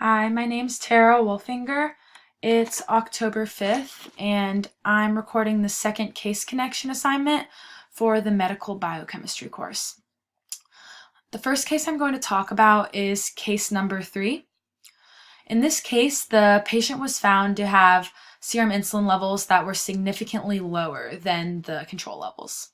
Hi, my name's Tara Wolfinger. It's October 5th, and I'm recording the second case connection assignment for the medical biochemistry course. The first case I'm going to talk about is case number 3. In this case, the patient was found to have serum insulin levels that were significantly lower than the control levels.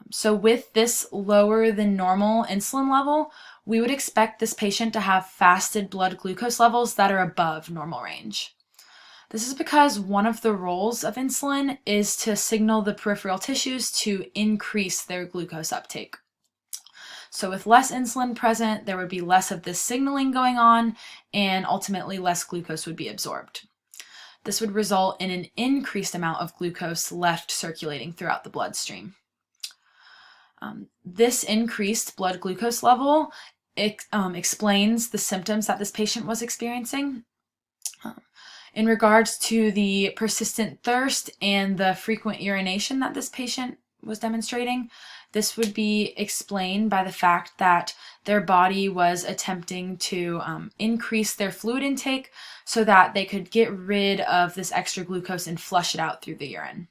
So with this lower than normal insulin level, we would expect this patient to have fasted blood glucose levels that are above normal range. This is because one of the roles of insulin is to signal the peripheral tissues to increase their glucose uptake. So with less insulin present, there would be less of this signaling going on, and ultimately less glucose would be absorbed. This would result in an increased amount of glucose left circulating throughout the bloodstream. This increased blood glucose level explains the symptoms that this patient was experiencing. In regards to the persistent thirst and the frequent urination that this patient was demonstrating, this would be explained by the fact that their body was attempting to increase their fluid intake so that they could get rid of this extra glucose and flush it out through the urine.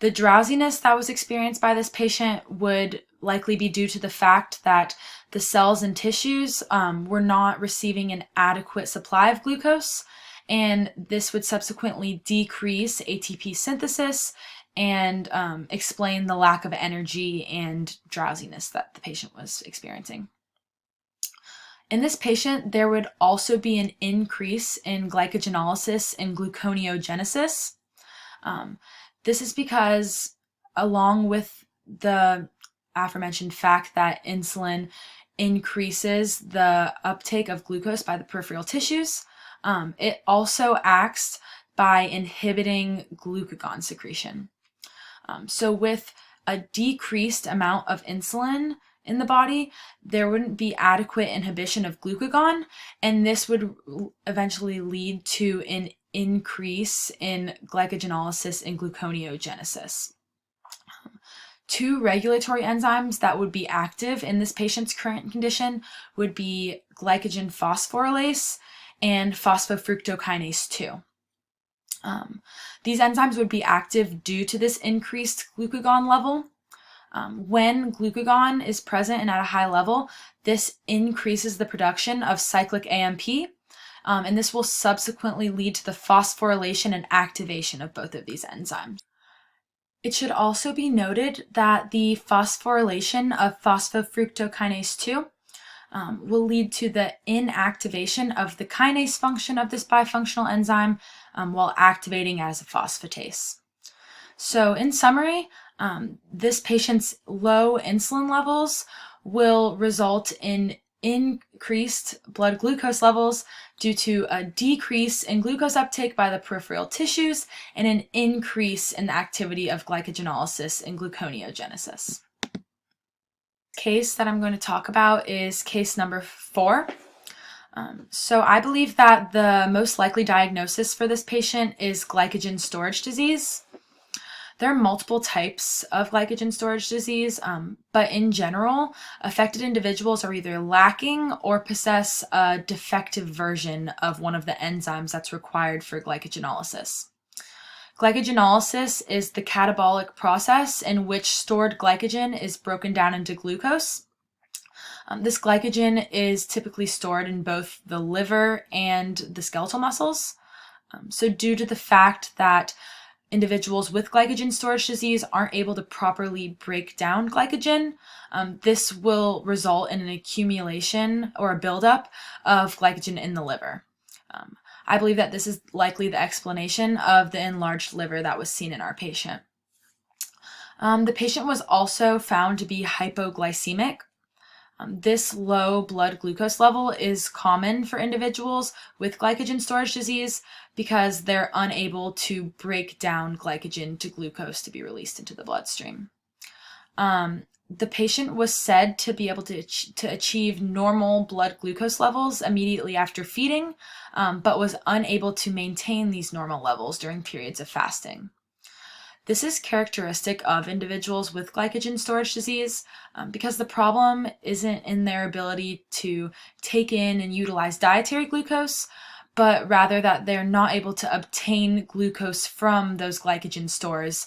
The drowsiness that was experienced by this patient would likely be due to the fact that the cells and tissues were not receiving an adequate supply of glucose, and this would subsequently decrease ATP synthesis and explain the lack of energy and drowsiness that the patient was experiencing. In this patient, there would also be an increase in glycogenolysis and gluconeogenesis. This is because, along with the aforementioned fact that insulin increases the uptake of glucose by the peripheral tissues, it also acts by inhibiting glucagon secretion. So with a decreased amount of insulin in the body, there wouldn't be adequate inhibition of glucagon, and this would eventually lead to an increase in glycogenolysis and gluconeogenesis. Two regulatory enzymes that would be active in this patient's current condition would be glycogen phosphorylase and phosphofructokinase 2. These enzymes would be active due to this increased glucagon level. When glucagon is present and at a high level, this increases the production of cyclic AMP, and this will subsequently lead to the phosphorylation and activation of both of these enzymes. It should also be noted that the phosphorylation of phosphofructokinase 2 will lead to the inactivation of the kinase function of this bifunctional enzyme while activating as a phosphatase. So in summary, this patient's low insulin levels will result in increased blood glucose levels due to a decrease in glucose uptake by the peripheral tissues and an increase in the activity of glycogenolysis and gluconeogenesis. Case that I'm going to talk about is case number 4. So I believe that the most likely diagnosis for this patient is glycogen storage disease. There are multiple types of glycogen storage disease, but in general, affected individuals are either lacking or possess a defective version of one of the enzymes that's required for glycogenolysis. Glycogenolysis is the catabolic process in which stored glycogen is broken down into glucose. This glycogen is typically stored in both the liver and the skeletal muscles. So due to the fact that individuals with glycogen storage disease aren't able to properly break down glycogen, this will result in an accumulation or a buildup of glycogen in the liver. I believe that this is likely the explanation of the enlarged liver that was seen in our patient. The patient was also found to be hypoglycemic. This low blood glucose level is common for individuals with glycogen storage disease because they're unable to break down glycogen to glucose to be released into the bloodstream. The patient was said to be able to achieve normal blood glucose levels immediately after feeding, but was unable to maintain these normal levels during periods of fasting. This is characteristic of individuals with glycogen storage disease because the problem isn't in their ability to take in and utilize dietary glucose, but rather that they're not able to obtain glucose from those glycogen stores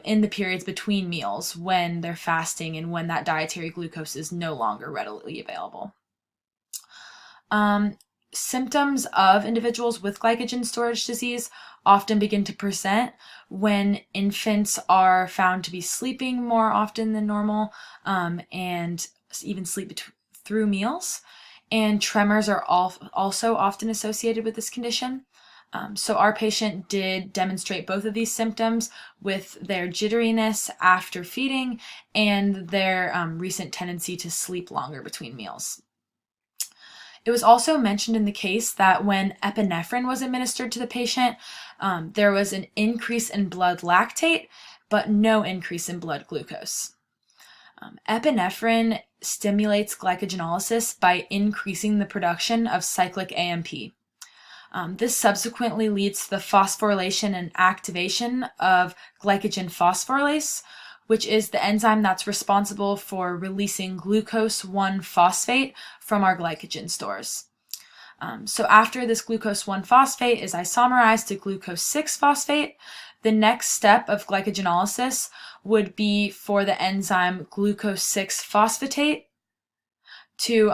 in the periods between meals when they're fasting and when that dietary glucose is no longer readily available. Symptoms of individuals with glycogen storage disease often begin to present when infants are found to be sleeping more often than normal and even sleep through meals. And tremors are also often associated with this condition. So our patient did demonstrate both of these symptoms with their jitteriness after feeding and their recent tendency to sleep longer between meals. It was also mentioned in the case that when epinephrine was administered to the patient, there was an increase in blood lactate, but no increase in blood glucose. Epinephrine stimulates glycogenolysis by increasing the production of cyclic AMP. This subsequently leads to the phosphorylation and activation of glycogen phosphorylase, which is the enzyme that's responsible for releasing glucose 1-phosphate from our glycogen stores. So after this glucose 1-phosphate is isomerized to glucose 6-phosphate, the next step of glycogenolysis would be for the enzyme glucose 6-phosphatase to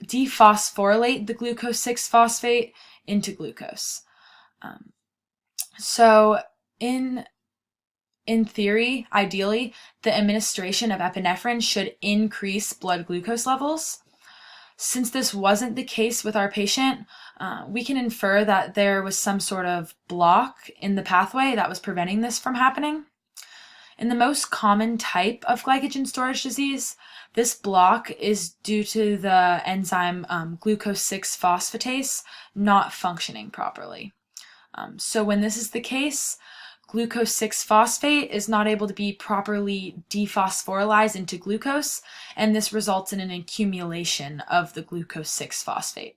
dephosphorylate the glucose 6-phosphate into glucose. So in theory, ideally, the administration of epinephrine should increase blood glucose levels. Since this wasn't the case with our patient, we can infer that there was some sort of block in the pathway that was preventing this from happening. In the most common type of glycogen storage disease, this block is due to the enzyme glucose 6-phosphatase not functioning properly. So when this is the case, glucose 6-phosphate is not able to be properly dephosphorylized into glucose, and this results in an accumulation of the glucose 6-phosphate.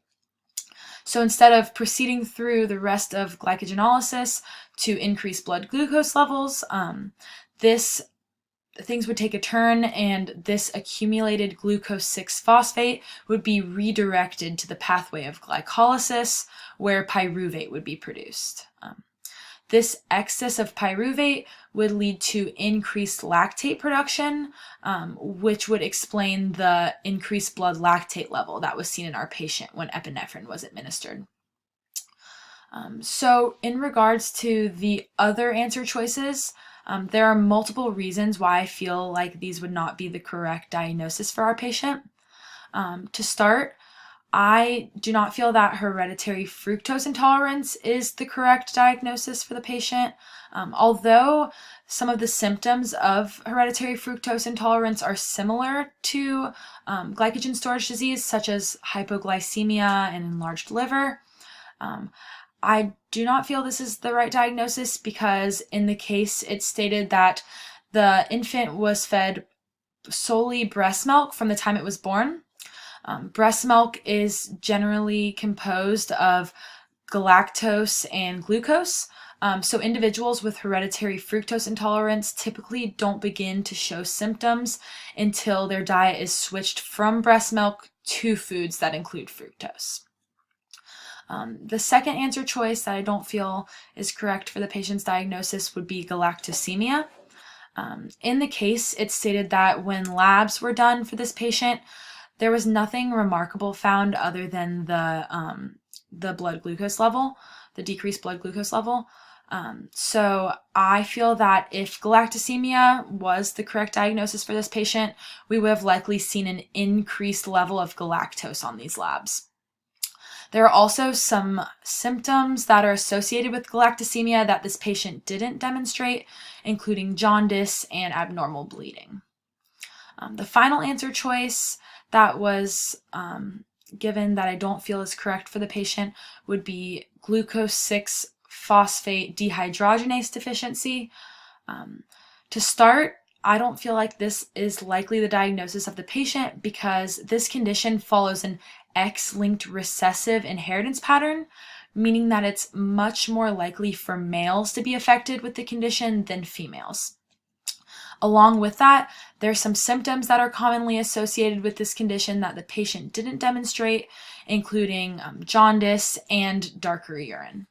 So instead of proceeding through the rest of glycogenolysis to increase blood glucose levels, things would take a turn, and this accumulated glucose 6-phosphate would be redirected to the pathway of glycolysis, where pyruvate would be produced. This excess of pyruvate would lead to increased lactate production, which would explain the increased blood lactate level that was seen in our patient when epinephrine was administered. So in regards to the other answer choices, there are multiple reasons why I feel like these would not be the correct diagnosis for our patient. To start, I do not feel that hereditary fructose intolerance is the correct diagnosis for the patient. Although some of the symptoms of hereditary fructose intolerance are similar to glycogen storage disease, such as hypoglycemia and enlarged liver, I do not feel this is the right diagnosis because in the case it stated that the infant was fed solely breast milk from the time it was born. Breast milk is generally composed of galactose and glucose. So individuals with hereditary fructose intolerance typically don't begin to show symptoms until their diet is switched from breast milk to foods that include fructose. The second answer choice that I don't feel is correct for the patient's diagnosis would be galactosemia. In the case, it stated that when labs were done for this patient, there was nothing remarkable found other than the blood glucose level, the decreased blood glucose level. So I feel that if galactosemia was the correct diagnosis for this patient, we would have likely seen an increased level of galactose on these labs. There are also some symptoms that are associated with galactosemia that this patient didn't demonstrate, including jaundice and abnormal bleeding. The final answer choice that was given that I don't feel is correct for the patient would be glucose 6-phosphate dehydrogenase deficiency. To start, I don't feel like this is likely the diagnosis of the patient because this condition follows an X-linked recessive inheritance pattern, meaning that it's much more likely for males to be affected with the condition than females. Along with that, there's some symptoms that are commonly associated with this condition that the patient didn't demonstrate, including jaundice and darker urine.